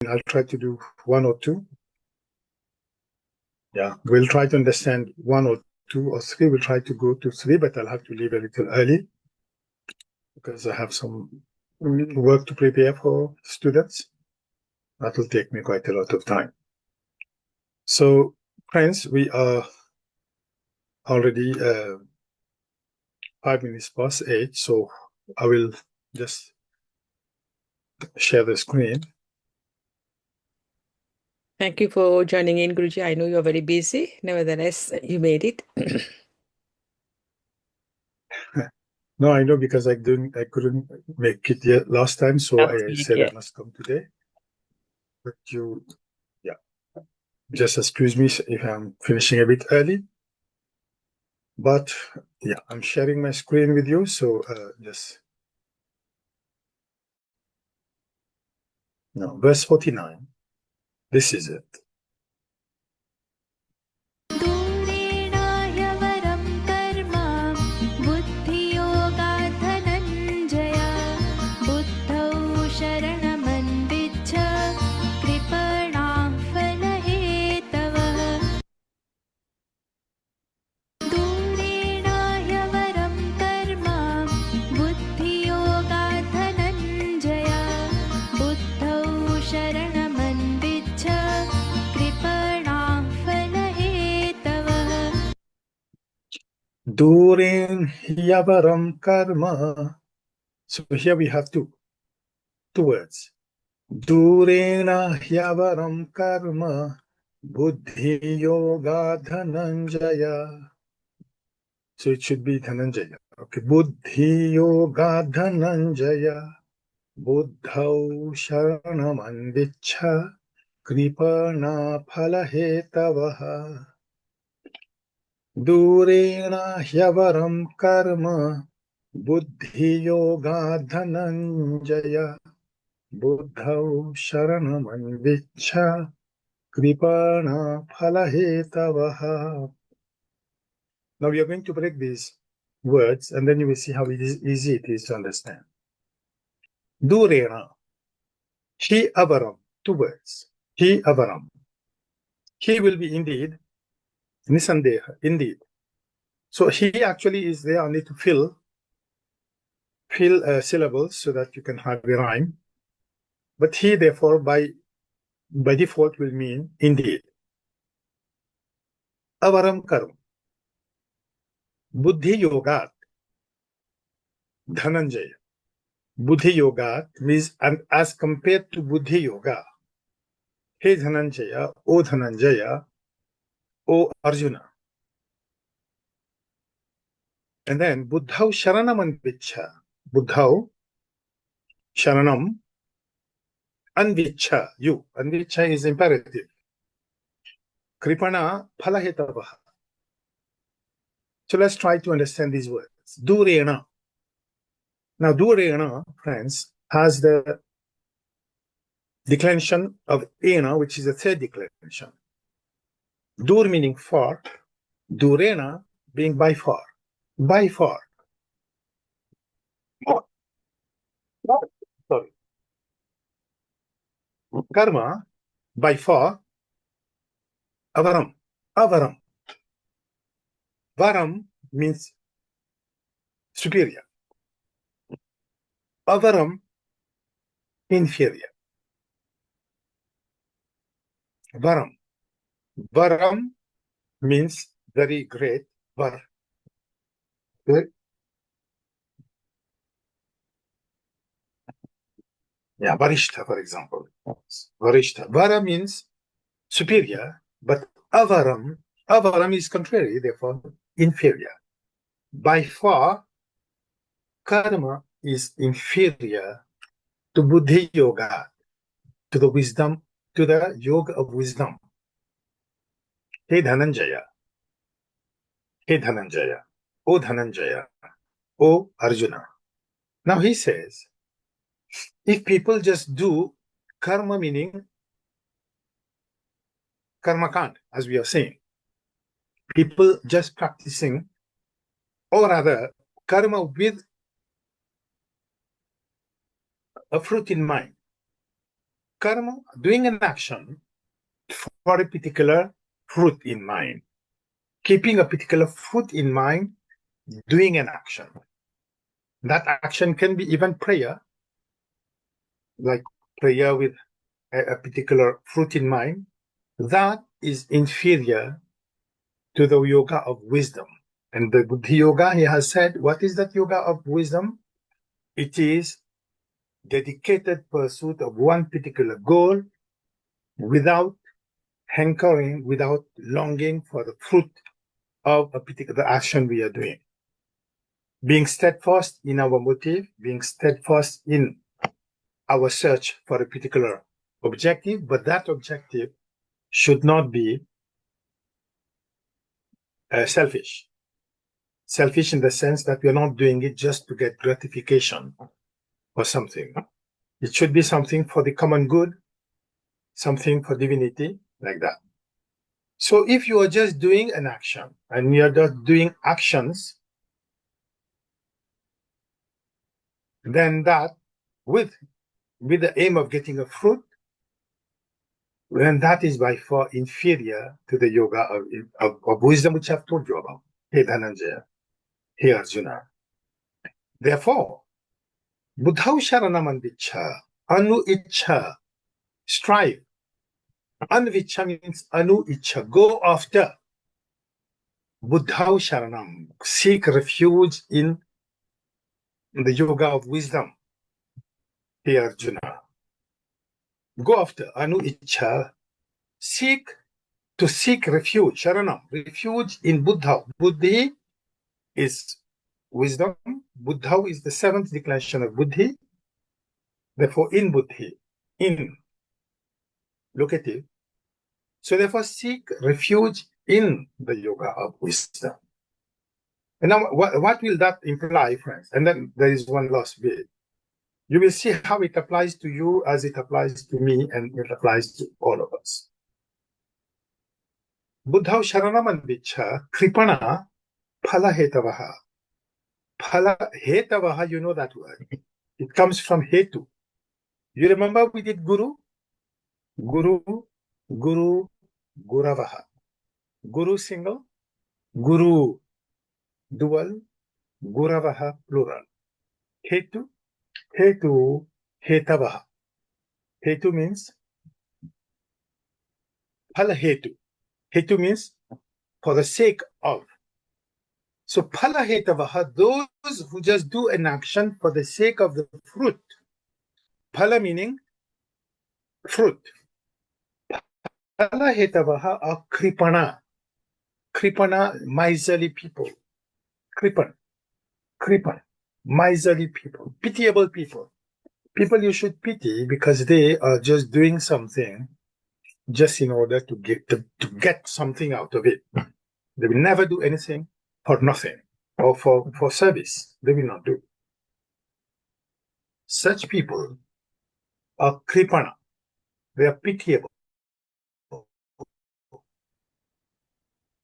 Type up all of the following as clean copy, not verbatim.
I'll try to do one or two. Yeah, we'll try to understand one or two or three. We'll try to go to three, but I'll have to leave a little early because I have some work to prepare for students. That will take me quite a lot of time. So, friends, we are already 5 minutes past 8, so I will just share the screen. Thank you for joining in, Guruji. I know you're very busy. Nevertheless, you made it. No, I know because I couldn't make it yet last time, so I said I must come today. But just excuse me if I'm finishing a bit early. But yeah, I'm sharing my screen with you, so just no, verse 49. This is it. Durin Yavaram Karma. So here we have two words. Durena Yavaram Karma Buddhi Yoga Dhananjaya. So it should be Dhananjaya. Okay. Buddhi Yoga Dhananjaya Buddhau Sharanam Anvichha Kripana Phalahetavaha. Durena Yavaram Karma Buddhi Yoga Dhananjaya Buddhau Sharanam Anvichha Kripana Phalahetavaha. Now we are going to break these words and then you will see how easy it is to understand. Durena. He avaram. Two words. He avaram. He will be indeed. Nisandeha. Indeed. So he actually is there only to fill syllables so that you can have a rhyme. But he, therefore, by default will mean indeed. Avaram karam. Buddhi yogat. Dhananjaya. Buddhi yogat means, and as compared to Buddhi yoga, Hey Dhananjaya, O Arjuna. And then Buddhau Sharanam Anvichha. Buddhau Sharanam Anvichha. You. Anvichha is imperative. Kripana Phalahitavaha. So let's try to understand these words. Durena. Now, Durena, friends, has the declension of Ena, which is the third declension. Dur meaning far. Durena being by far. By far. Sorry. Karma, by far. Avaram. Avaram. Varam means superior. Avaram, inferior. Varam. Varam means very great. Var. Yeah, Varishta, for example. Varishta. Vara means superior, but avaram is contrary, therefore inferior. By far, karma is inferior to Buddhi Yoga, to the wisdom, to the yoga of wisdom. Hey Dhananjaya. Hey Dhananjaya. O Dhananjaya. O Arjuna. Now he says, if people just do karma, meaning karma kand, as we are saying, people just practicing, or rather, karma with a fruit in mind. Karma, doing an action for a particular fruit in mind. Keeping a particular fruit in mind, doing an action. That action can be even prayer, like prayer with a particular fruit in mind. That is inferior to the yoga of wisdom. And the Buddhi yoga, he has said, what is that yoga of wisdom? It is dedicated pursuit of one particular goal without hankering, without longing for the fruit of a particular action we are doing. Being steadfast in our motive, being steadfast in our search for a particular objective, but that objective should not be selfish. Selfish in the sense that we are not doing it just to get gratification or something. It should be something for the common good, something for divinity, like that. So if you are just doing an action and you are just doing actions, then that with the aim of getting a fruit, then that is by far inferior to the yoga of wisdom, which I've told you about. Hey Dhananjaya, hey Arjuna. Therefore, Buddhau Sharanam Anvichha, Anu Ichha, strive. Anvichha means Anu Ichha, go after. Buddhau Sharanam, seek refuge in the yoga of wisdom. Hey Arjuna. Go after Anu Ichha, seek refuge, Sharanam, refuge in Buddha. Buddhi is wisdom. Buddha is the seventh declension of Buddhi. Therefore, in Buddhi, in locative. So therefore, seek refuge in the yoga of wisdom. And now, what will that imply, friends? And then there is one last bit. You will see how it applies to you as it applies to me and it applies to all of us. Buddha Sharanam Anvichha Kripana Phala Hetavaha. Phala Hetavaha, you know that word. It comes from Hetu. You remember we did Guru? Guru, Guru, Guravaha. Guru single, Guru dual, Guravaha plural. Hetu, Hetu, Hetavaha. Hetu means Phala Hetu. Hetu means for the sake of. So Phala Hetavaha, those who just do an action for the sake of the fruit. Phala meaning fruit. Phala Hetavaha are Kripana. Kripana, miserly people. Kripan, miserly people, pitiable people. People you should pity because they are just doing something just in order to get something out of it. They will never do anything for nothing or for service. They will not do. Such people are kripana. They are pitiable.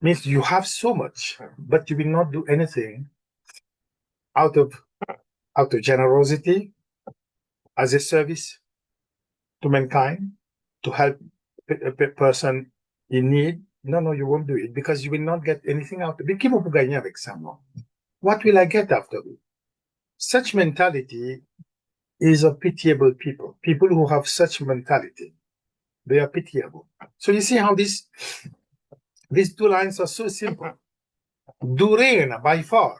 Means you have so much, but you will not do anything out of generosity as a service to mankind, to help a person in need. No, you won't do it because you will not get anything out of it. What will I get after it? Such mentality is a pitiable people. People who have such mentality, they are pitiable. So you see how these two lines are so simple. Durena, by far.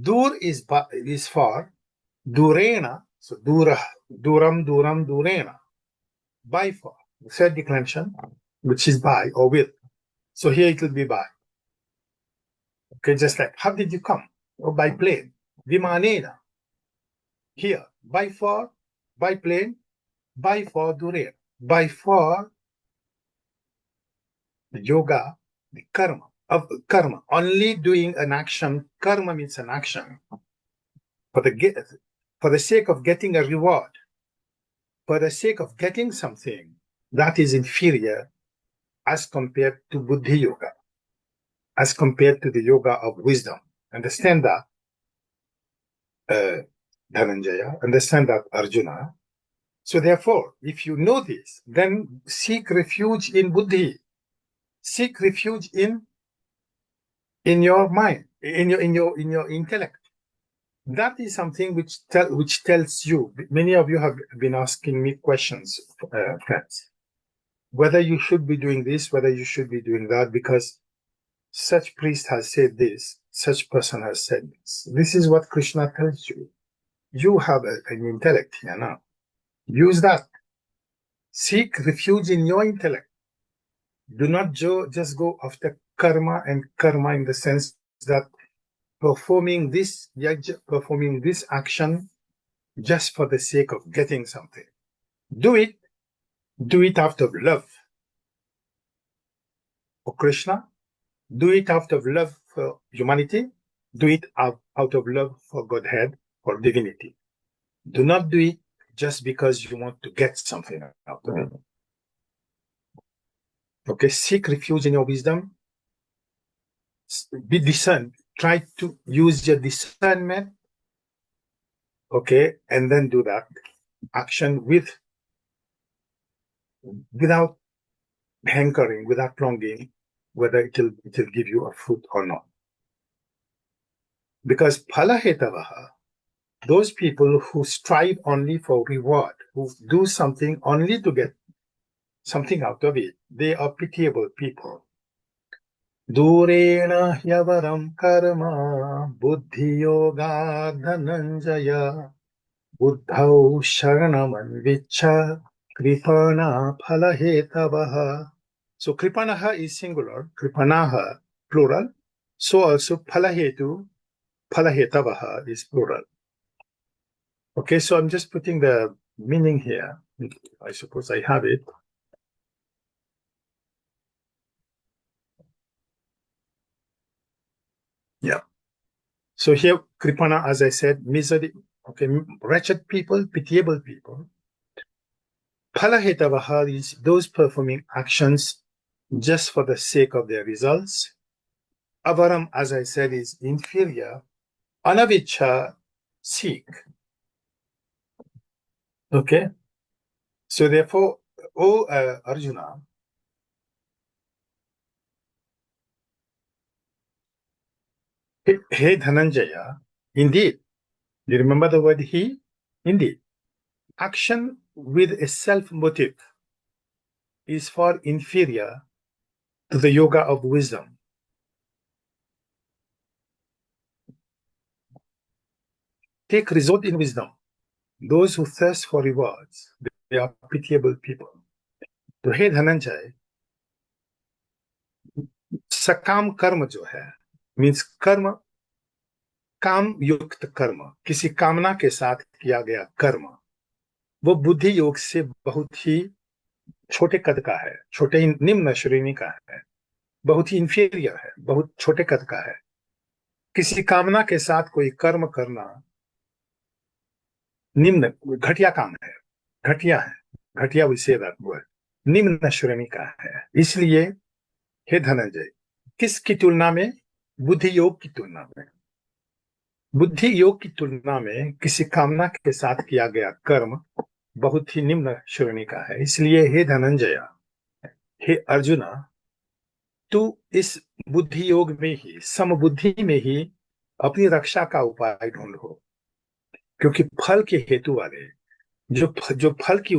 Dur is far. Durena, so dura, duram, durena. By far. The third declension, which is by or with. So here it will be by. Okay, just like, how did you come? Or by plane. Vimanena. Here, by far, by plane, by far, durena. By far, the yoga, the karma, of karma, only doing an action. Karma means an action for the sake of getting a reward, for the sake of getting something that is inferior as compared to Buddhi yoga, as compared to the yoga of wisdom. Understand that, Dhananjaya, understand that, Arjuna. So therefore, if you know this, then seek refuge in buddhi. Seek refuge in your mind, in your intellect. That is something which tells you. Many of you have been asking me questions, friends, whether you should be doing this, whether you should be doing that, because such priest has said this, such person has said this. This is what Krishna tells you. You have an intellect here now. Use that. Seek refuge in your intellect. Do not just go after karma, and karma in the sense that performing this yajna, performing this action just for the sake of getting something. Do it out of love for Krishna. Do it out of love for humanity. Do it out of love for Godhead, for divinity. Do not do it just because you want to get something out of it. Okay, seek refuge in your wisdom. Be discerned. Try to use your discernment. Okay, and then do that action without hankering, without longing, whether it'll give you a fruit or not. Because phalahetavaha, those people who strive only for reward, who do something only to get something out of it, they are pitiable people. Durena hyavaram karma buddhi yoga dhananjaya buddhau sharanam anvichha kripana phalahetabaha. So kripanaha is singular, kripanaha plural. So also phalahetu, phalahetabaha is plural. Okay, so I'm just putting the meaning here. I suppose I have it. Yeah. So here, kripana, as I said, misery, okay, wretched people, pitiable people. Phalahetabaha is those performing actions just for the sake of their results. Avaram, as I said, is inferior. Anavicha, seek. Okay. So therefore, Arjuna, hey Dhananjaya, indeed, you remember the word he? Indeed. Action with a self-motive is far inferior to the yoga of wisdom. Take resort in wisdom. Those who thirst for rewards, they are pitiable people. तो हे धनंजय, सकाम कर्म जो है, means कर्म, काम युक्त कर्म, किसी कामना के साथ किया गया कर्म, वो बुद्धि योग से बहुत ही छोटे कद का है, छोटे निम्न श्रेणी का है, बहुत ही इंफीरियर है, बहुत छोटे कद का है. किसी कामना के साथ कोई कर्म करना निम्न, घटिया काम है, घटिया है, घटिया विषय निम्न श्रेणी का है. इसलिए हे धनंजय, किसकी तुलना में? बुद्धि योग की तुलना में. बुद्धि योग की तुलना में किसी कामना के साथ किया गया कर्म बहुत ही निम्न श्रेणी का है. इसलिए हे धनंजय, हे अर्जुना, तू इस बुद्धि योग में ही, समबुद्धि में ही अपनी रक्षा का उपाय ढूंढो. क्योंकि फल के हेतु वाले जो फल की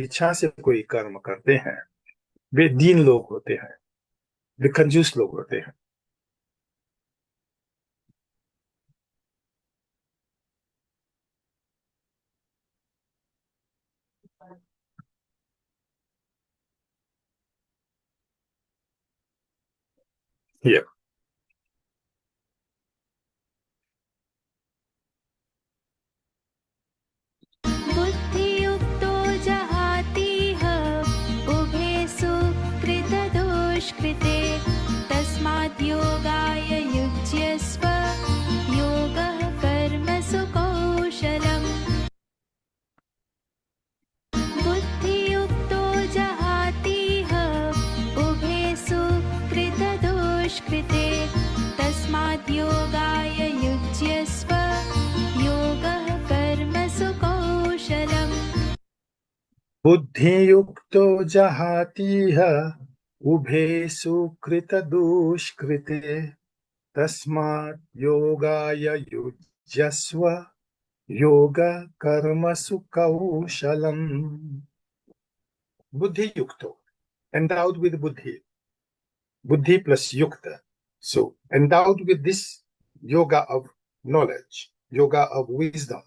इच्छा से कोई कर्म करते हैं, वे दीन लोग होते हैं, वे कंजूस लोग होते हैं. Here. बुद्धियुक्तो जहातीह उभे सुकृतदोषकृते तस्मात् योगाय युज्यस्व योगः कर्मसु कौशलम्. बुद्धियुक्तो जहातीह उभे सुकृतदोषकृते बुद्धियुक्तो जहातीह उभे सुकृत दुष्कृते तस्मात् योगाय युज्यस्व योग कर्मसु कौशलम. Buddhi yukto, endowed with buddhi. Buddhi plus yukta. So endowed with this yoga of knowledge, yoga of wisdom.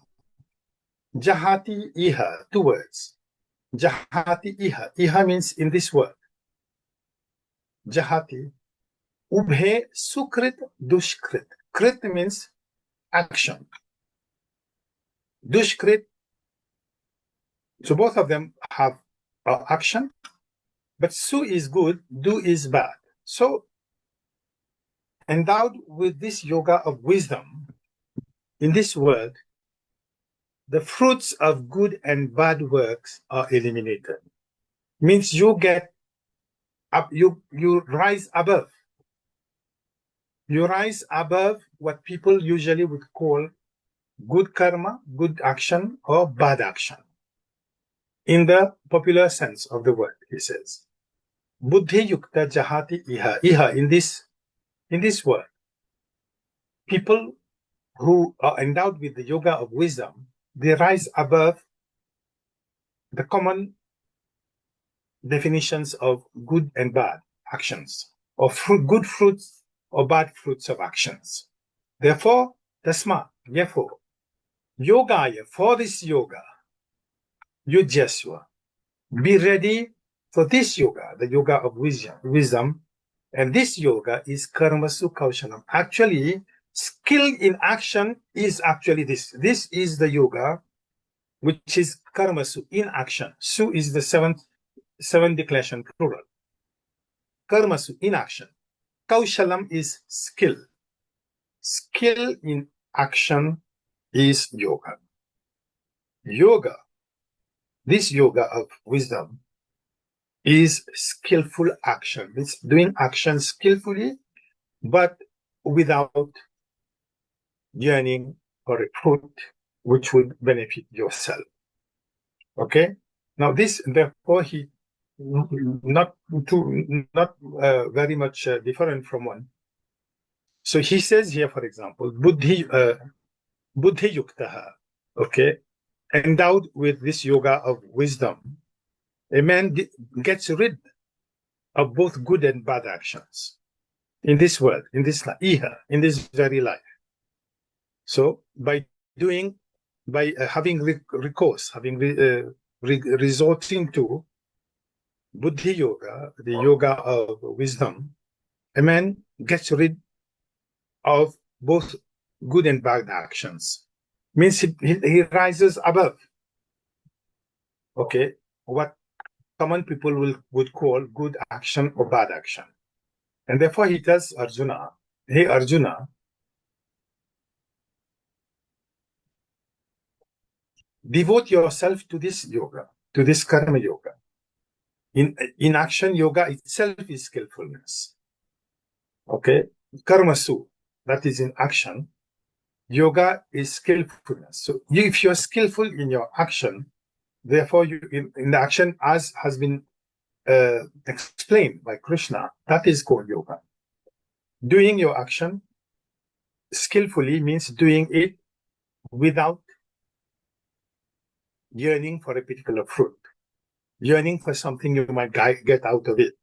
Jahati iha, two words. Jahati iha. Iha means in this world. Jahati. Ubhe sukrit dushkrit. Krit means action. Dushkrit. So both of them have action, but su is good, do is bad. So endowed with this yoga of wisdom in this world, the fruits of good and bad works are eliminated. Means you get up, you rise above. You rise above what people usually would call good karma, good action, or bad action. In the popular sense of the word, he says. Buddhi yukta jahati iha. Iha, in this world. People who are endowed with the yoga of wisdom, they rise above the common definitions of good and bad actions, of good fruits or bad fruits of actions. Therefore, tasma, therefore, yogaya, for this yoga, yujyasva, be ready for this yoga, the yoga of wisdom, and this yoga is karmasu kaushalam. Actually, skill in action is actually this. This is the yoga, which is karmasu, in action. Su is the seven declension plural. Karmasu, in action. Kaushalam is skill. Skill in action is yoga. Yoga, this yoga of wisdom, is skillful action. It's doing action skillfully, but without yearning for a fruit which would benefit yourself. Okay? Now this, therefore, he not very much different from one. So he says here, for example, buddhi yuktaha, okay, endowed with this yoga of wisdom, a man gets rid of both good and bad actions in this world, in this life, in this very life. So by having recourse, resorting to buddhi yoga, the yoga of wisdom, a man gets rid of both good and bad actions. Means he rises above, okay, what common people would call good action or bad action. And therefore he tells Arjuna, hey Arjuna, devote yourself to this yoga, to this karma yoga. In action, yoga itself is skillfulness. Okay? Karmasu, that is in action. Yoga is skillfulness. So if you're skillful in your action, therefore you in the action as has been explained by Krishna, that is called yoga. Doing your action skillfully means doing it without yearning for a particular fruit, yearning for something you might get out of it,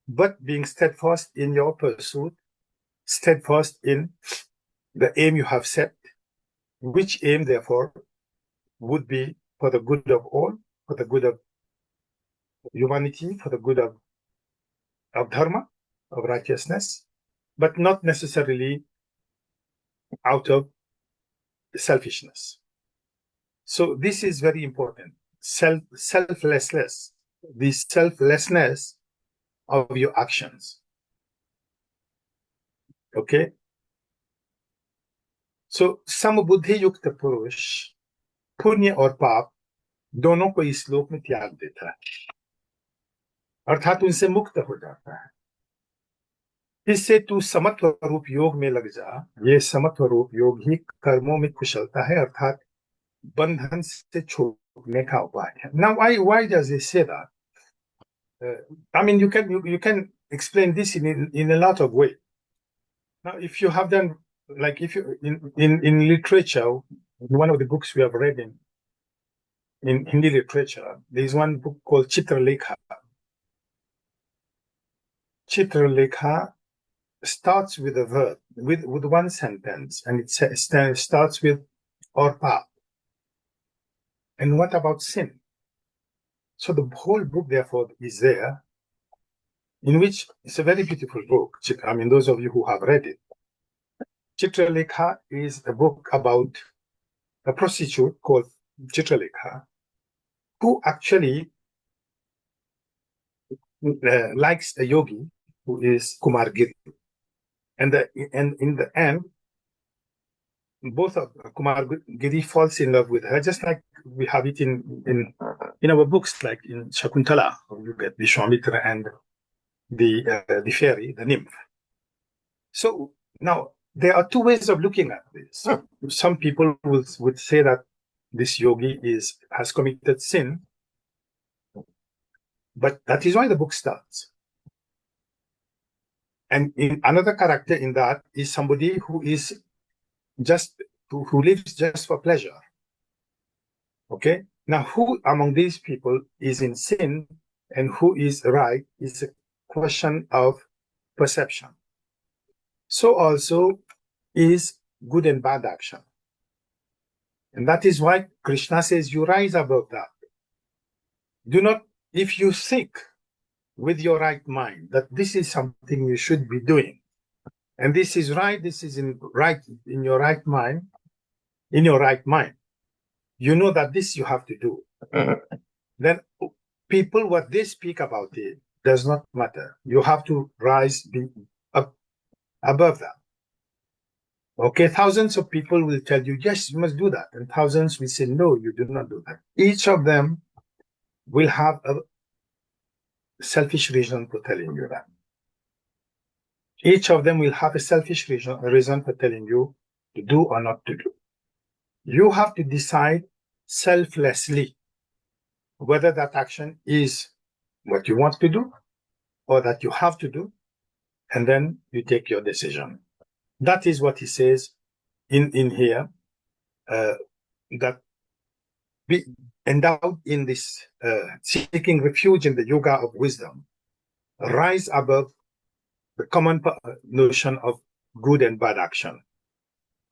but being steadfast in your pursuit, steadfast in the aim you have set, which aim, therefore, would be for the good of all, for the good of humanity, for the good of dharma, of righteousness, but not necessarily out of selfishness. So this is very important. Selflessness, the selflessness of your actions. Okay? So समबुद्धि युक्त पुरुष पुण्य और पाप दोनों को इस श्लोक में त्याग देता है, अर्थात उनसे मुक्त हो जाता है. इससे तू समत्व रूप योग में लग जा. ये समत्व रूप योग ही कर्मों में कुशलता है, अर्थात बंधन से छूट Lekha Upadhyaya. Now, why does he say that? I mean, you can explain this in a lot of ways. Now, if you have done, like, if you in literature, one of the books we have read in Hindi literature, there is one book called Chitralekha. Chitralekha starts with a verb, with one sentence, and it starts with or path. And what about sin? So the whole book, therefore, is there, in which it's a very beautiful book. I mean, those of you who have read it. Chitralekha is a book about a prostitute called Chitralekha, who actually likes a yogi who is Kumar Giri. And in the end, both of Kumar Giri falls in love with her, just like we have it in our books, like in Shakuntala, you get Vishwamitra and the fairy, the nymph. So now there are two ways of looking at this. Some people would say that this yogi has committed sin, but that is why the book starts. And another character in that is somebody who lives just for pleasure. Okay? Now, who among these people is in sin and who is right is a question of perception. So also is good and bad action. And that is why Krishna says you rise above that. Do not, if you think with your right mind that this is something you should be doing, and this is right, this is in your right mind, you know that this you have to do. Then people, what they speak about it does not matter. You have to rise up above that. Okay, thousands of people will tell you, yes, you must do that. And thousands will say, no, you do not do that. Each of them will have a selfish reason for telling you that. Each of them will have a selfish reason for telling you to do or not to do. You have to decide selflessly whether that action is what you want to do or that you have to do, and then you take your decision. That is what he says in here, that be endowed in this seeking refuge in the yoga of wisdom, rise above the common notion of good and bad action,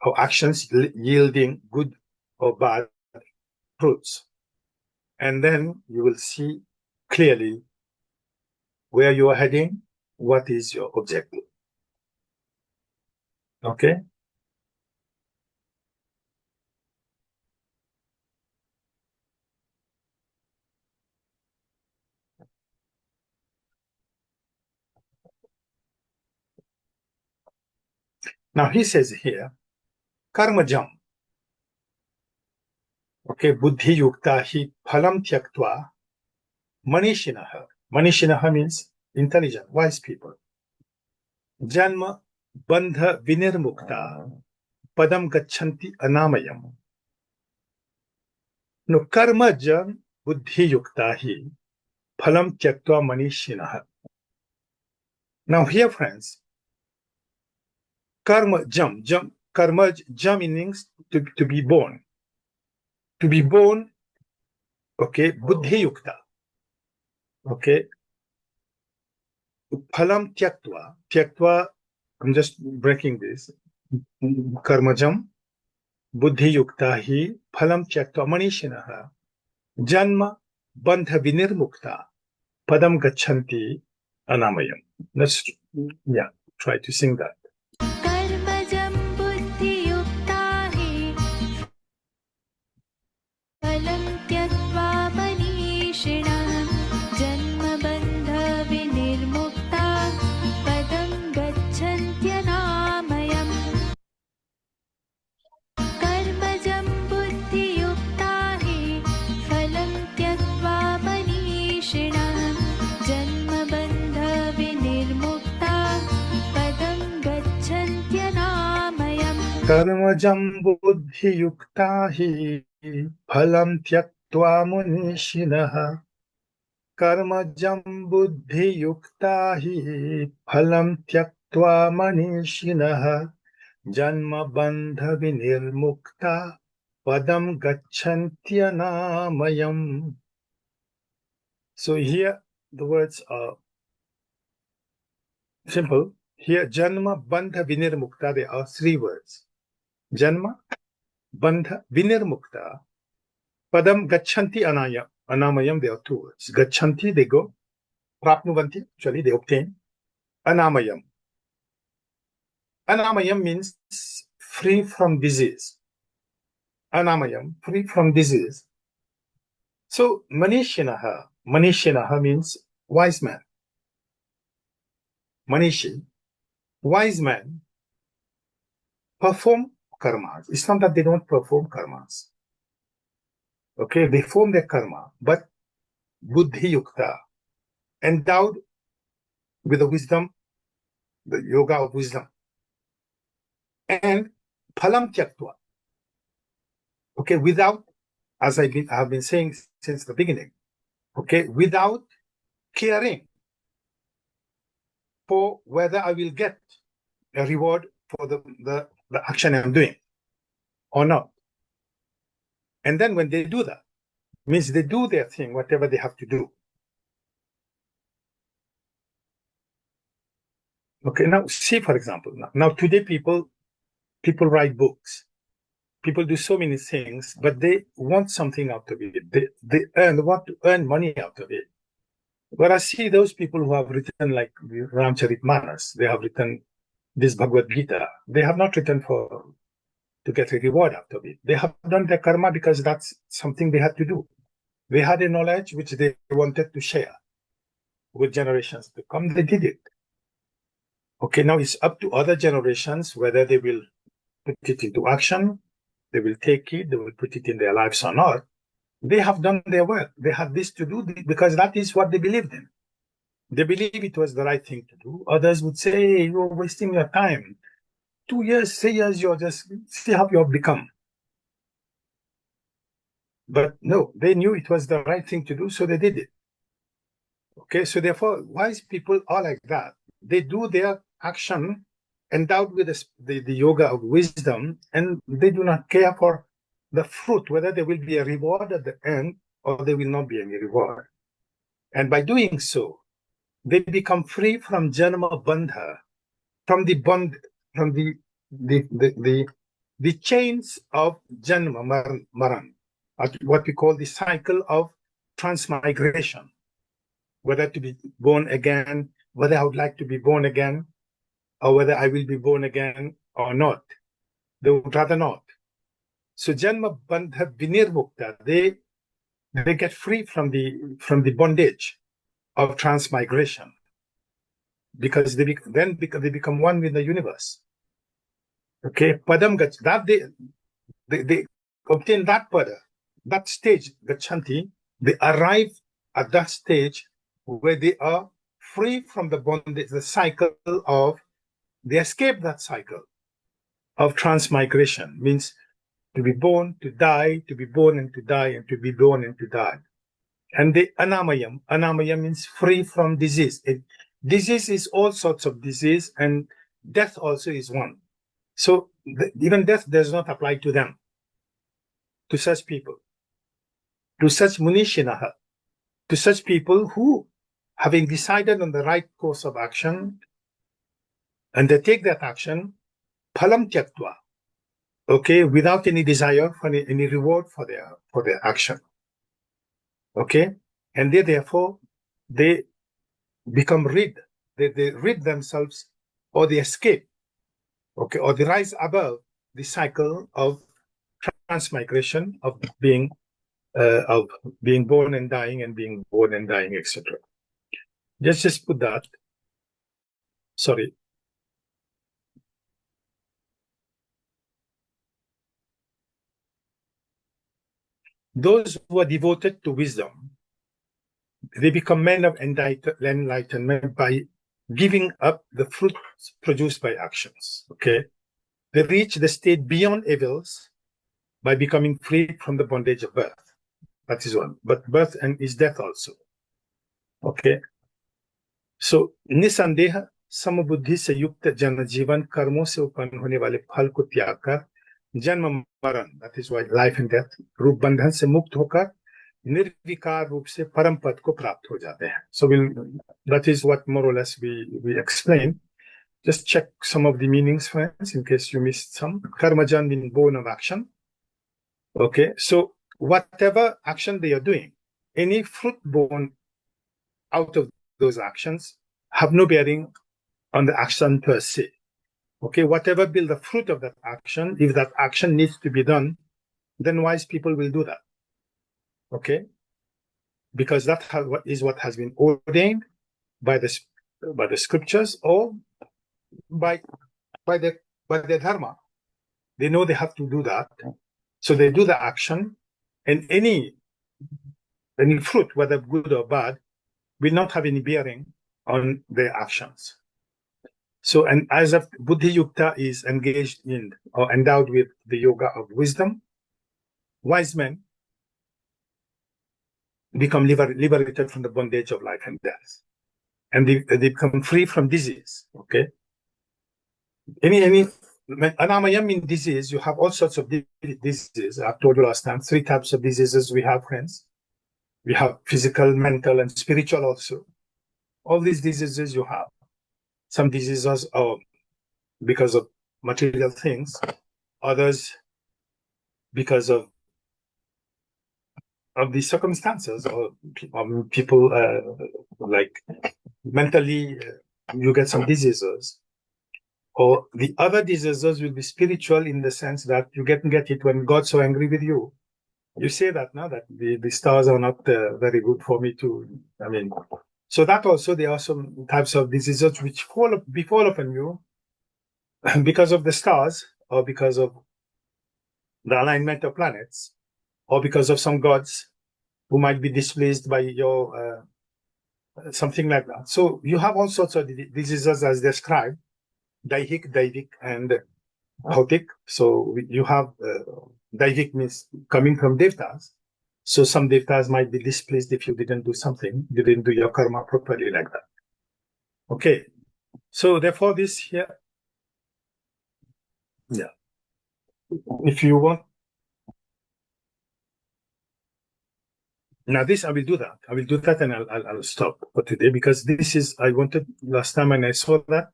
or actions yielding good or bad fruits. And then you will see clearly where you are heading, what is your objective. Okay? Now he says here, karmajam. Okay, buddhi yukta hi phalam tyaktva manishinaha. Manishinaha means intelligent, wise people. Janma bandha vinirmukta padam gachanti anamayam. No karmajam buddhi yukta hi phalam tyaktva manishinaha. Now here, friends, karma jam means to be born. To be born, okay, buddhi yukta. Okay. Phalam tyaktva, I'm just breaking this. Karmajam, buddhi yukta hi, phalam tyaktva manishinaha, janma bandha vinirmukta, padam gachanti anamayam. Let's, try to sing that. कर्मजं बुद्धियुक्ता हि फलं त्यक्त्वा मनीषिणः जन्मबन्धविनिर्मुक्ता पदं गच्छन्त्यनामयम् कर्मजं बुद्धियुक्ता हि फलं त्यक्त्वा मनीषिणः जन्मबन्धविनिर्मुक्ता पदं गच्छन्त्यनामयम् Karmajam buddhi yukta hi phalam त्यक्त्वा मुनिशिनः कर्मजं बुद्धियुक्ता हि फलं त्यक्त्वा मनीषिणः जन्मबन्धविनिर्मुक्ता पदं गच्छन्त्यनामयम्. So here the words are simple. Here janma, bandha, vinirmukta, there are three words. Janma, bandha, vinirmukta, padam gachanti anamayam, there are two words. Gachanti, they go. Prapnuvanti, actually they obtain. Anamayam. Anamayam means free from disease. Anamayam, free from disease. So manishinaha means wise man. Manishi, wise man, perform karmas. It's not that they don't perform karmas. Okay, they form their karma, but buddhi yukta, endowed with the wisdom, the yoga of wisdom. And phalam tyaktva. Okay, without, as I have been saying since the beginning, okay, without caring for whether I will get a reward for the action I'm doing or not. And then when they do that, means they do their thing, whatever they have to do. Okay, now see, for example, now today people write books. People do so many things, but they want something out of it. They want to earn money out of it. But I see those people who have written like Ramcharitmanas, they have written this Bhagwad Gita. They have not written to get a reward out of it. They have done their karma because that's something they had to do. They had a knowledge which they wanted to share with generations to come. They did it. Okay, now it's up to other generations whether they will put it into action, they will take it, they will put it in their lives or not. They have done their work. They had this to do because that is what they believed in. They believe it was the right thing to do. Others would say, you're wasting your time. 2 years, 3 years, you're just, see how you have become. But no, they knew it was the right thing to do, so they did it. Okay, so therefore, wise people are like that. They do their action endowed with the yoga of wisdom, and they do not care for the fruit, whether there will be a reward at the end or there will not be any reward. And by doing so, they become free from janma bandha, from the bond, from the chains of janma maran, what we call the cycle of transmigration, whether to be born again, whether I would like to be born again, or whether I will be born again or not. They would rather not. So janma bandha vinirmukta, they get free from the bondage of transmigration, because they become one with the universe. Okay, padam gach, that they obtain that pada, that stage, gachanti, they arrive at that stage where they are free from the bondage, the cycle of, they escape that cycle of transmigration, means to be born, to die, to be born and to die, and to be born and to die. And the anamayam means free from disease. Disease is all sorts of disease, and death also is one. So even death does not apply to them, to such people, to such munishinaha, to such people who, having decided on the right course of action, and they take that action, phalam tyaktva, okay, without any desire for any reward for their action. Okay, and therefore they become rid. They rid themselves, or they escape, okay, or they rise above the cycle of transmigration, of being born and dying, and being born and dying, etc. Just put that. Sorry. Those who are devoted to wisdom, they become men of enlightenment by giving up the fruits produced by actions. Okay, they reach the state beyond evils by becoming free from the bondage of birth. That is one. But birth and is death also. Okay. So निसंदेह समबुद्धि से युक्त जनजीवन कर्मों से उत्पन्न होने वाले फल को त्याग कर जन्म मरण, that is why life and death, रूप बंधन से मुक्त होकर निर्विकार रूप से परम पद को प्राप्त हो जाते हैं. So that is what more or less we explain. Just check some of the meanings, friends, in case you missed some. Karmajan means born of action. Okay, so whatever action they are doing, any fruit born out of those actions have no bearing on the action per se. Okay, whatever be the fruit of that action, if that action needs to be done, then wise people will do that. Okay, because that is what has been ordained by the scriptures or by the dharma. They know they have to do that, so they do the action, and any fruit, whether good or bad, will not have any bearing on their actions. So, and as a Buddhi Yukta is engaged in or endowed with the yoga of wisdom, wise men become liberated from the bondage of life and death, and they become free from disease. Okay. Any Anamayam means disease. You have all sorts of diseases. I've told you last time, 3 types of diseases we have, friends. We have physical, mental, and spiritual also. All these diseases you have. Some diseases are because of material things, others because of the circumstances, or people like mentally you get some diseases. Or the other diseases will be spiritual in the sense that you get it when God's so angry with you. You say that now, that the stars are not very good for me to, so that also there are some types of diseases which befall upon you because of the stars, or because of the alignment of planets, or because of some gods who might be displeased by your something like that. So you have all sorts of diseases as described, Daihik, Daivik, and Bhautik. So you have Daivik means coming from Devtas. So some Devtas might be displeased if you didn't do something, you didn't do your karma properly like that. Okay. So therefore this here, yeah. If you want, now this I will do that. I will do that, and I'll stop for today, because this is, I wanted last time when I saw that,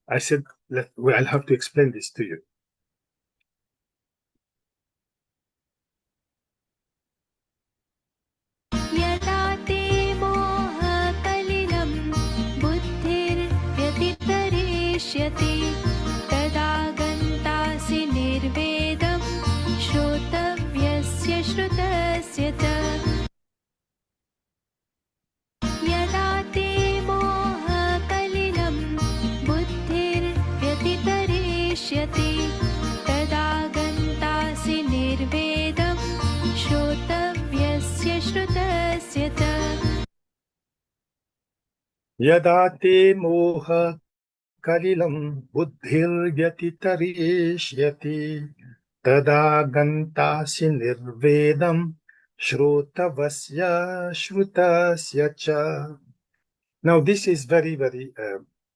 I said, I'll have to explain this to you. यदा ते मोहकलिलं बुद्धिर्व्यतितरिष्यति तदा गन्तासि निर्वेदं श्रोतव्यस्य श्रुतस्य च. यदा ते मोहकलिलं बुद्धिर्व्यतितरिष्यति तदा गन्तासि निर्वेदं श्रोतव्यस्य श्रुतस्य च. Yada te moha kalilam buddhirvyatitarishyati tada gantasi nirvedam shrutavasya shrutasya cha. Now this is very, very,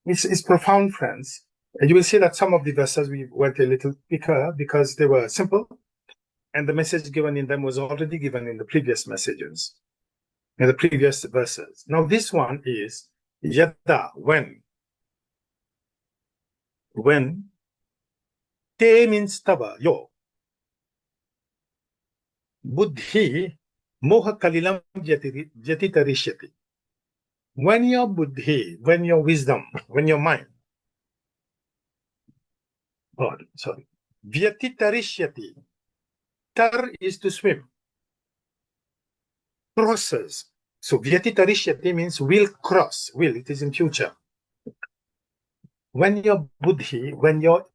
it's profound, friends. And you will see that some of the verses we went a little quicker because they were simple, and the message given in them was already given in the previous messages, in the previous verses. Now this one is Yada, when. Te means tava, yo. Buddhi moha kalilam jatitarishyati. When your buddhi, when your wisdom, when your mind, vyatitarishyati. Tar is to swim. Crosses. So vyatitarishyati means will cross. Will, it is in future. When your buddhi, when your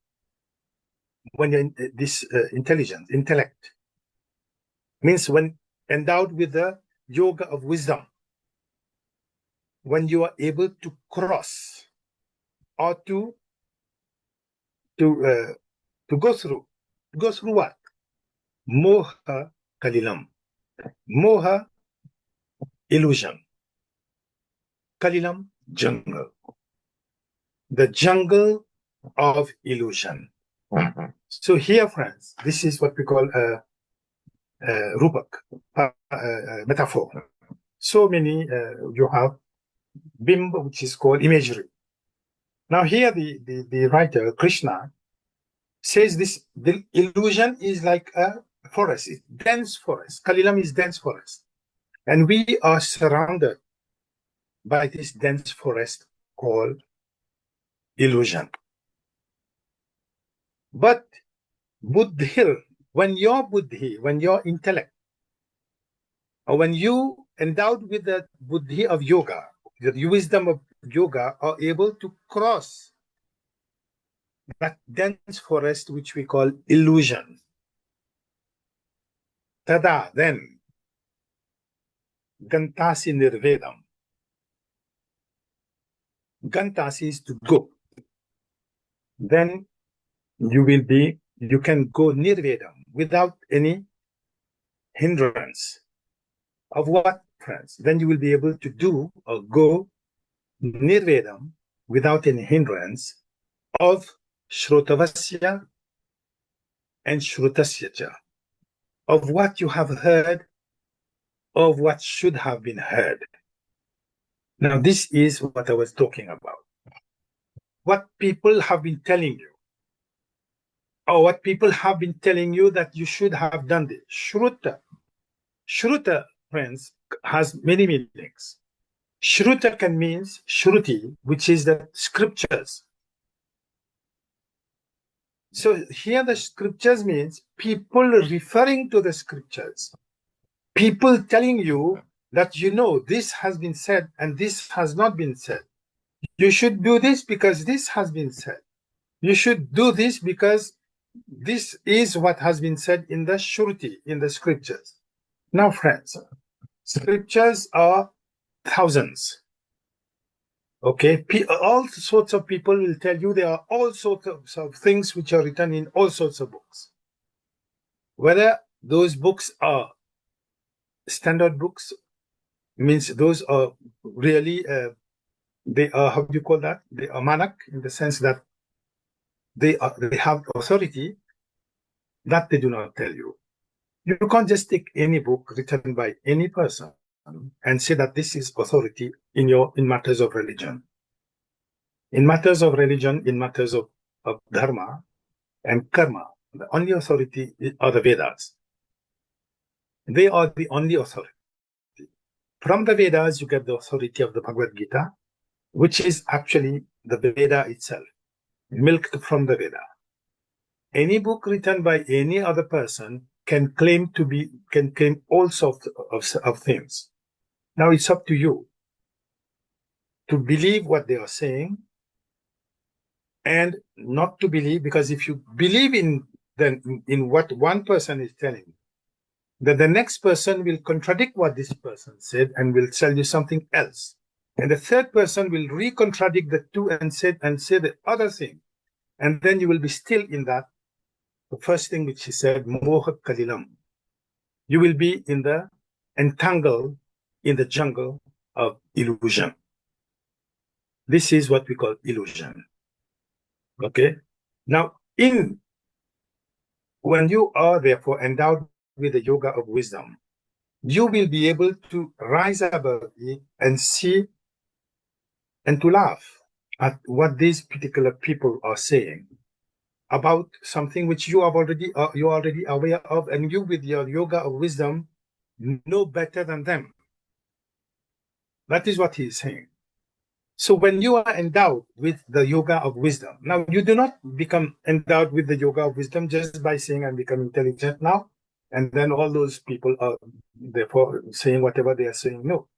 this intelligence, intellect, means when endowed with the yoga of wisdom, when you are able to cross or to go through what? Moha kalilam. Moha, illusion. Kalilam, jungle. The jungle of illusion. So here, friends, this is what we call a rupak, metaphor. So many, you have bimb, which is called imagery. Now here the writer, Krishna, says the illusion is like a forest, it's dense forest. Kalilam is dense forest. And we are surrounded by this dense forest called illusion. But buddhi, when your buddhi, when your intellect, or when you endowed with the buddhi of yoga, the wisdom of yoga, are able to cross that dense forest which we call illusion, tada, then gantasi nirvedam. Gantasi is to go. Then you can go nirvedam without any hindrance. Of what, friends? Then you will be able to do or go nirvedam without any hindrance of shrotavasya and shrutasya, of what you have heard, of what should have been heard. Now, this is what I was talking about. What people have been telling you, or what people have been telling you that you should have done this. Shruta. Shruta, friends, has many meanings. Shruta can mean shruti, which is the scriptures. So here the scriptures means people referring to the scriptures. People telling you that this has been said and this has not been said. You should do this because this has been said. You should do this because this is what has been said in the shruti, in the scriptures. Now, friends, scriptures are thousands. Okay, all sorts of people will tell you there are all sorts of things which are written in all sorts of books. Whether those books are standard books, means those are really, they are, how do you call that? They are manak, in the sense that they have authority that they do not tell you. You can't just take any book written by any person and say that this is authority in matters of religion. In matters of religion, in matters of dharma and karma, the only authority are the Vedas. They are the only authority. From the Vedas, you get the authority of the Bhagwad Gita, which is actually the Veda itself, milked from the Veda. Any book written by any other person can claim all sorts of things. Now it's up to you to believe what they are saying and not to believe, because if you believe in what one person is telling you, then the next person will contradict what this person said and will tell you something else. And the third person will re-contradict the two and say the other thing. And then you will be still in that, the first thing which he said, moha kalilam. You will be entangled in the jungle of illusion. This is what we call illusion. Okay? Now, when you are therefore endowed with the yoga of wisdom, you will be able to rise above it and see and to laugh at what these particular people are saying about something which you are already aware of, and you, with your yoga of wisdom, know better than them. That is what he is saying. So when you are endowed with the yoga of wisdom, now you do not become endowed with the yoga of wisdom just by saying I'm becoming intelligent now, and then all those people are therefore saying whatever they are saying. No,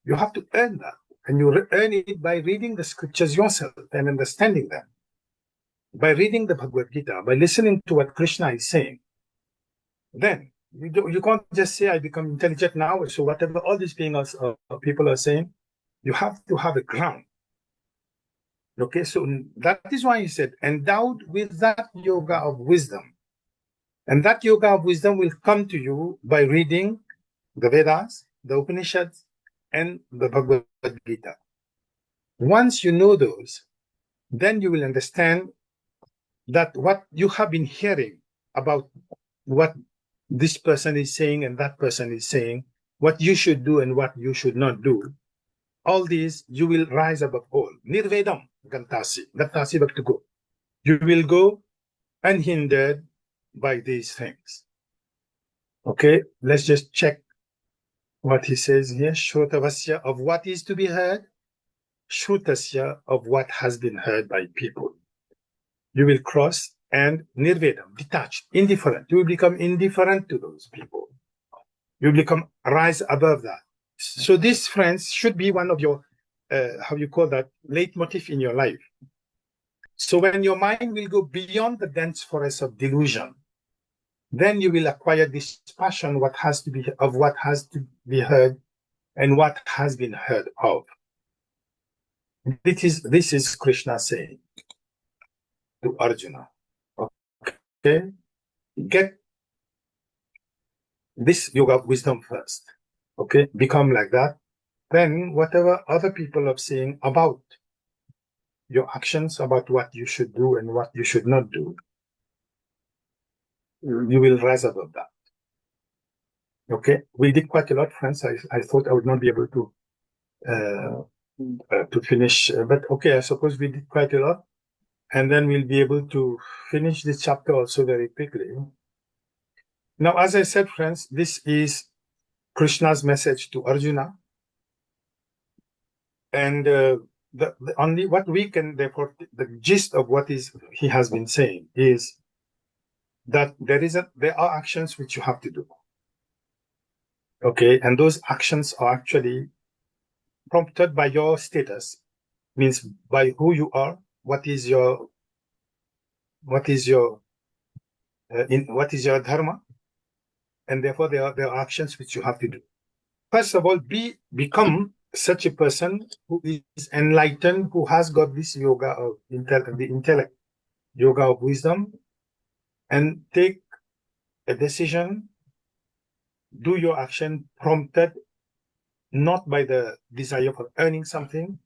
you have to earn that, and you earn it by reading the scriptures yourself and understanding them, by reading the Bhagwad Gita, by listening to what Krishna is saying. Then you can't just say I become intelligent now, so whatever all these people are saying, you have to have a ground. Okay, so that is why he said, endowed with that yoga of wisdom. And that yoga of wisdom will come to you by reading the Vedas, the Upanishads, and the Bhagwad Gita. Once you know those, then you will understand that what you have been hearing about what this person is saying and that person is saying, what you should do and what you should not do, all these you will rise above all. Nirvedam gantasi, gantasi bhakti go. You will go unhindered by these things. Okay, let's just check what he says here. Shrutavasya, of what is to be heard. Shrutasya, of what has been heard by people. You will cross, and nirvedam, detached, indifferent. You will become indifferent to those people. You become rise above that. So this, friends, should be one of your, how you call that, leitmotif in your life. So when your mind will go beyond the dense forest of delusion, then you will acquire this passion what has to be of what has to be heard and what has been heard of. This is Krishna saying to Arjuna. Okay, get this yoga of wisdom first. Okay, become like that. Then whatever other people are saying about your actions, about what you should do and what you should not do, you will rise above that. Okay, we did quite a lot, friends. I thought I would not be able to finish, but okay, I suppose we did quite a lot, and then we'll be able to finish this chapter also very quickly. Now, as I said, friends, this is Krishna's message to Arjuna, and the only what we can therefore the gist of what he has been saying is that there are actions which you have to do. Okay, and those actions are actually prompted by your status, means by who you are, what is your dharma, and therefore there are actions which you have to do. First of all, become such a person who is enlightened, who has got this yoga of the intellect, yoga of wisdom, and take a decision, do your action prompted not by the desire for earning something,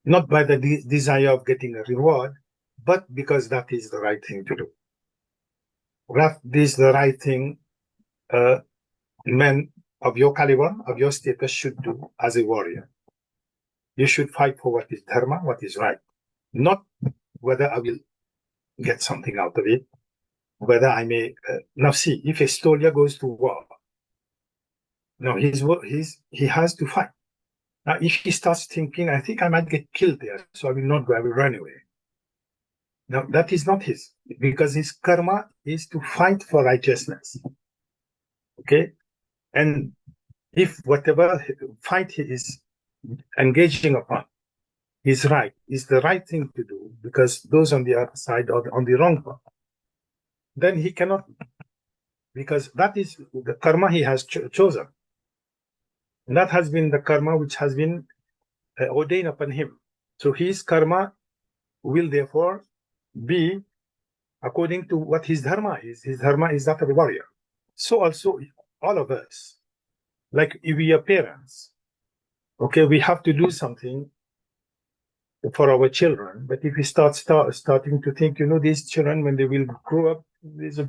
not by the desire of getting a reward, but because that is the right thing to do. That is the right thing men of your caliber, of your status should do as a warrior. You should fight for what is dharma, what is right. Not whether I will get something out of it, whether I may... now see, if a soldier goes to war, now he has to fight. Now if he starts thinking, I think I might get killed there, so I will not go, I will run away. Now that is not his, because his karma is to fight for righteousness. Okay? And if whatever fight he is engaging upon is right, is the right thing to do, because those on the other side are on the wrong path, then he cannot, because that is the karma he has chosen. And that has been the karma which has been ordained upon him. So his karma will therefore be according to what his dharma is. His dharma is that of a warrior. So also all of us, like if we are parents, okay, we have to do something for our children. But if we starting to think, these children, when they will grow up, the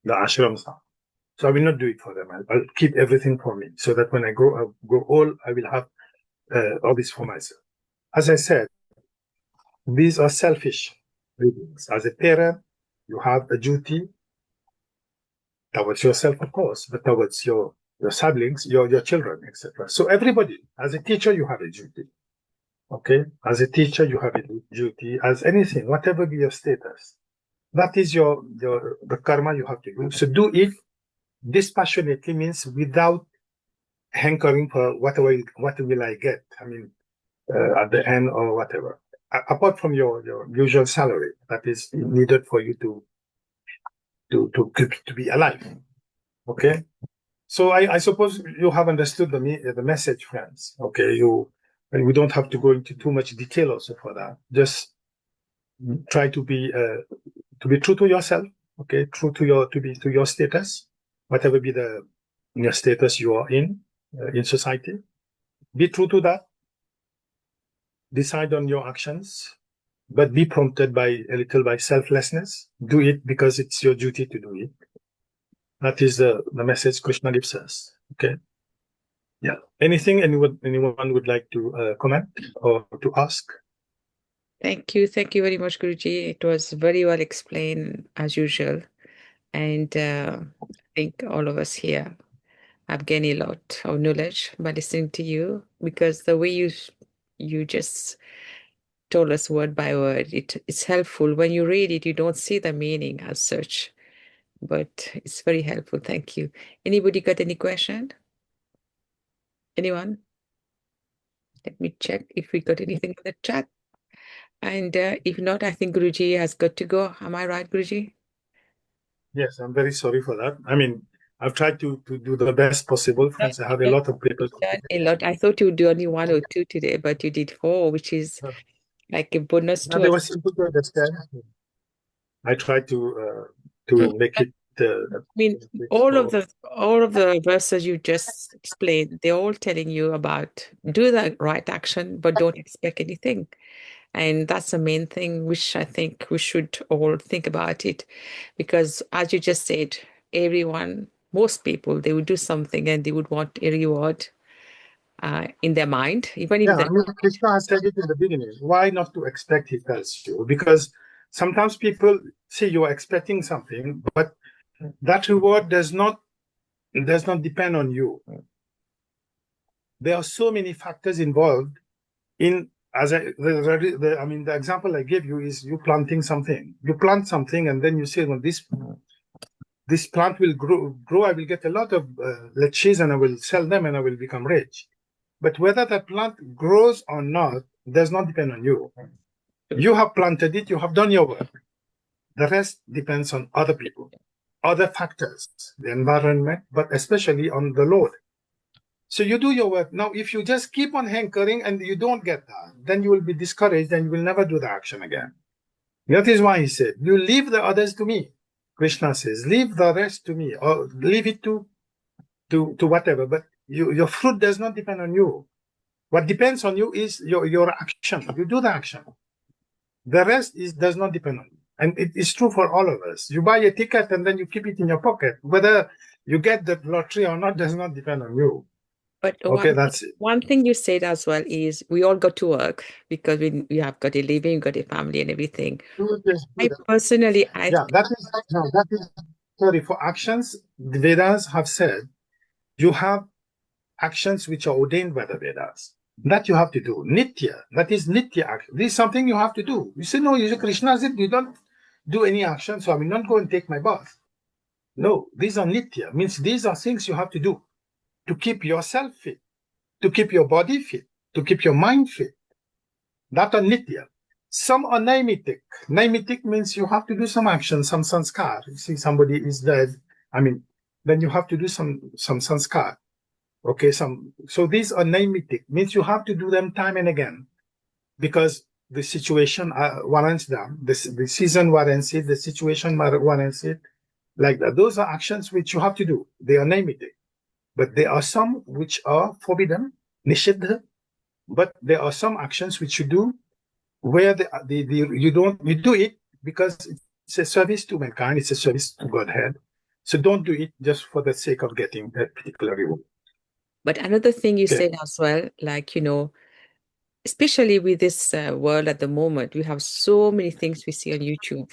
ashram. So I will not do it for them. I'll keep everything for me, so that when I grow old, I will have all this for myself. As I said, these are selfish readings. As a parent, you have a duty towards yourself, of course, but towards your siblings, your children, etc. So everybody, as a teacher, you have a duty. Okay? As a teacher, you have a duty. As anything, whatever be your status, that is the karma you have to do. So do it dispassionately, means without hankering for what will I get, at the end or whatever, apart from your usual salary that is needed for you to be alive. Okay, so I suppose you have understood the message, friends. Okay, and we don't have to go into too much detail also for that. Just try to be true to yourself. Okay, true to your status. whatever be the status you are in society. Be true to that. Decide on your actions, but be prompted by a little by selflessness. Do it because it's your duty to do it. That is the message Krishna gives us. Okay. Yeah. Anything anyone would like to comment or to ask? Thank you. Thank you very much, Guruji. It was very well explained as usual. And I think all of us here have gained a lot of knowledge by listening to you, because the way you just told us word by word, it's helpful. When you read it, you don't see the meaning as such, but it's very helpful. Thank you. Anybody got any question? Anyone? Let me check if we got anything in the chat. And if not, I think Guruji has got to go. Am I right, Guruji? Yes, I'm very sorry for that. I mean, I've tried to do the best possible. Friends, I have a lot of papers. A lot. I thought you would do only 1 or 2 today, but you did 4, which is like a bonus to They us. were simple to understand. I tried to make it. I mean, all of the verses you just explained, they're all telling you about do the right action, but don't expect anything. And that's the main thing, which I think we should all think about it, because as you just said, most people, they would do something and they would want a reward in their mind, even if I mean, Krishna has said it in the beginning. Why not to expect, he tells you? Because sometimes people say you are expecting something, but that reward does not depend on you. There are so many factors involved in, the example I gave you is you planting something. You plant something and then you say, well, this plant will grow. I will get a lot of leches and I will sell them and I will become rich. But whether that plant grows or not does not depend on you. You have planted it, you have done your work. The rest depends on other people, other factors, the environment, but especially on the Lord. So you do your work. Now, if you just keep on hankering and you don't get that, then you will be discouraged and you will never do the action again. That is why he said, you leave the others to me. Krishna says, leave the rest to me, or leave it to whatever, but your fruit does not depend on you. What depends on you is your action. You do the action. The rest does not depend on you. And it is true for all of us. You buy a ticket and then you keep it in your pocket. Whether you get the lottery or not does not depend on you. But that's it. One thing you said as well is we all got to work because we have got a living, got a family and everything. That is sorry, for actions, the Vedas have said you have actions which are ordained by the Vedas. That you have to do. Nitya, that is Nitya action. This is something you have to do. You say, no, Krishna said you don't do any action, so I will not go and take my bath. No, these are Nitya, means these are things you have to do to keep yourself fit, to keep your body fit, to keep your mind fit. That are Nitya. Some are Naimitic. Naimitic means you have to do some action, some sanskar. You see somebody is dead, then you have to do some sanskar. Okay, so these are naimitic, means you have to do them time and again because the situation warrants them. The season warrants it, the situation warrants it, like that. Those are actions which you have to do. They are naimitic. But there are some which are forbidden, nishiddha, but there are some actions which you do where you do it because it's a service to mankind, it's a service to Godhead. So don't do it just for the sake of getting that particular reward. But another thing you said as well, like, especially with this world at the moment, we have so many things we see on YouTube.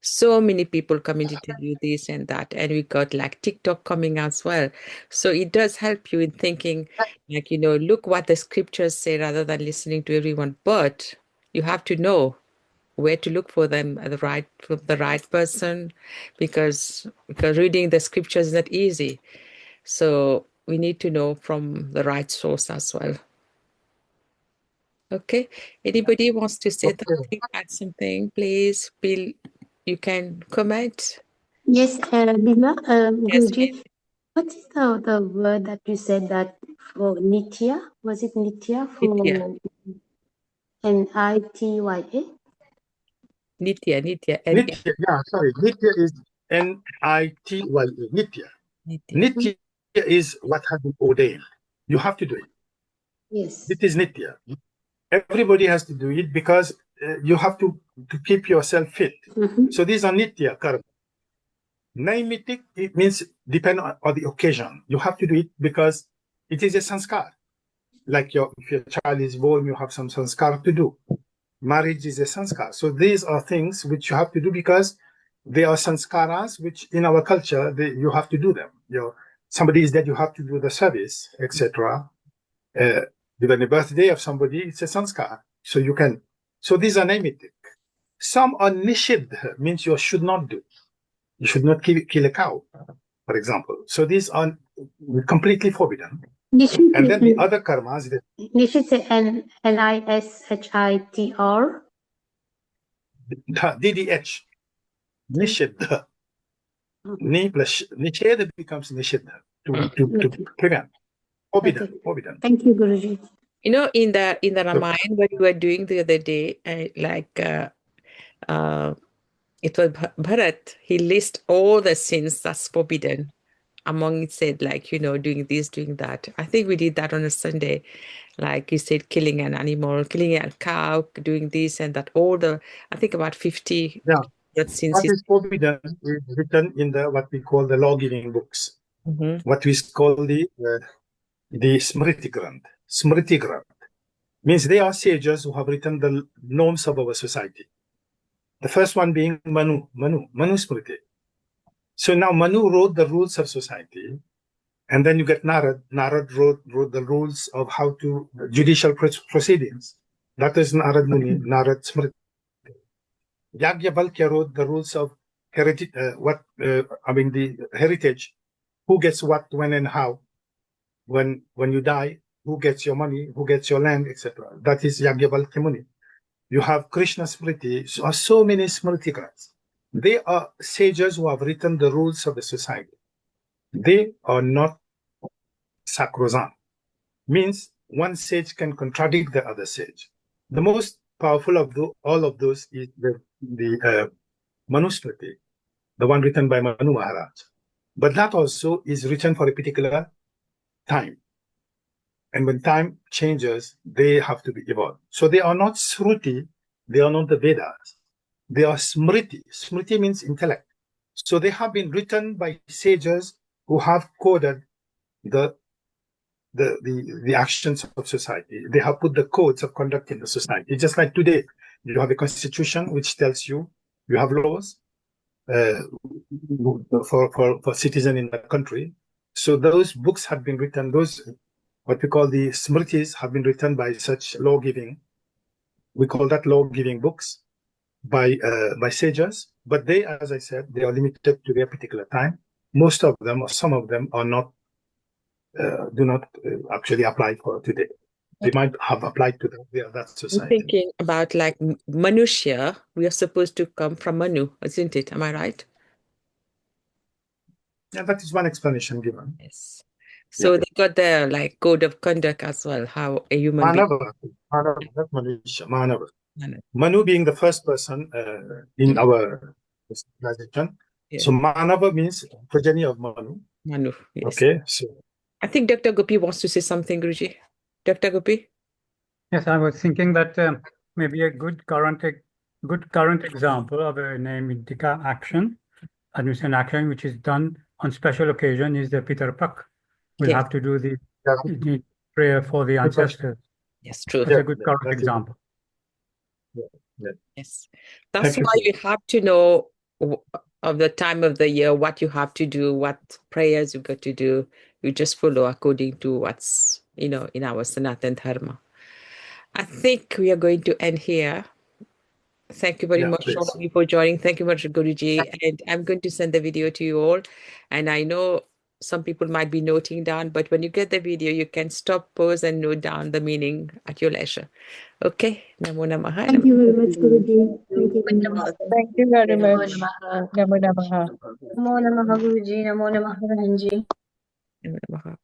So many people coming to tell you this and that. And we got like TikTok coming as well. So it does help you in thinking, like, look what the scriptures say rather than listening to everyone. But you have to know where to look for them, for the right person, because reading the scriptures is not easy. So we need to know from the right source as well. Okay. Anybody wants to say something, add something, please, Bill, you can comment. Yes, Bima, Guruji, what is the word that you said that for Nitya? Was it Nitya for N-I-T-Y-A? Nitya. Nitya, yeah, sorry. Nitya is N-I-T-Y-A, Nitya. Nitya is what has been ordained. You have to do it. Yes. It is Nitya. Everybody has to do it because you have to keep yourself fit. So these are Nitya karma. Naimitic, it means depend on the occasion. You have to do it because it is a sanskar. Like if your child is born, you have some sanskar to do. Marriage is a sanskar. So these are things which you have to do because they are sanskaras, which in our culture, you have to do them. Somebody is dead, you have to do the service, etc. Even the birthday of somebody, it's a sanskar. So you can. So these are naimitic. Some are nishidh, means you should not do. You should not kill a cow, for example. So these are completely forbidden. And then the other karmas. Nishit say Nishitr. DDH. Nishidha. Ni plus nishedha becomes nishidha to prevent. Forbidden. Forbidden. Thank you, Guruji. You know, in the Ramayana, what you were doing the other day, it was Bharat, he lists all the sins that's forbidden. Among it said, like, you know, doing this, doing that. I think we did that on a Sunday. Like you said, killing an animal, killing a cow, doing this and that. I think about 50 that sins. What is forbidden is written in what we call the law-giving books. What we call the Smriti Granth. Smriti Granth means they are sages who have written the norms of our society. The first one being Manu Smriti. So now Manu wrote the rules of society, and then you get Narad. Narad wrote the rules of how to judicial proceedings. That is Narad Muni, Narad Smriti. Yagyavalkya wrote the rules of heritage, the heritage, who gets what, when, and how. When you die, who gets your money, who gets your land, etc. That is Yagyavalkya Muni. You have Krishna Smriti. So many Smriti Granths. They are sages who have written the rules of the society. They are not sacrosanct. Means one sage can contradict the other sage. The most powerful of all of those is the Manusmriti, the one written by Manu Maharaj. But that also is written for a particular time. And when time changes, they have to be evolved. So they are not Sruti, they are not the Vedas. They are Smriti. Smriti means intellect. So they have been written by sages who have coded the actions of society. They have put the codes of conduct in the society. It's just like today, you have a constitution which tells you have laws for citizens in the country. So those books have been written, what we call the Smritis have been written by such law-giving. We call that law-giving books by sages. But they, as I said, they are limited to their particular time. Most of them, or some of them, are not do not actually apply for today. They might have applied to that society. I'm thinking about like Manushya, we are supposed to come from Manu, isn't it? Am I right? Yeah, that is one explanation given. Yes. So they got their like code of conduct as well, how a human Manava, not Manusha, Manava. Manu being the first person in our civilization. Yes. So Manava means progeny of Manu. Manu, yes. Okay, so I think Dr. Gopi wants to say something, Guruji. Dr. Gopi? Yes, I was thinking that maybe a good current example of a Naimittika action, an action which is done on special occasion, is the Pitarpak. We'll have to do the prayer for the ancestors. Yes, true. That's a good current example. Yes. That's why you have to know of the time of the year, what you have to do, what prayers you got to do. You just follow according to what's, in our Sanatan Dharma. I think we are going to end here. Thank you very much all of you for joining. Thank you much, Guruji. And I'm going to send the video to you all. And I know some people might be noting down, but when you get the video, you can stop, pause, and note down the meaning at your leisure. Okay. Namo Namaha. Thank you very much, Guruji. Thank you very much. Namo Namaha. Namo Namaha, Guruji. Namo Namaha, Ranji. Namo Namaha.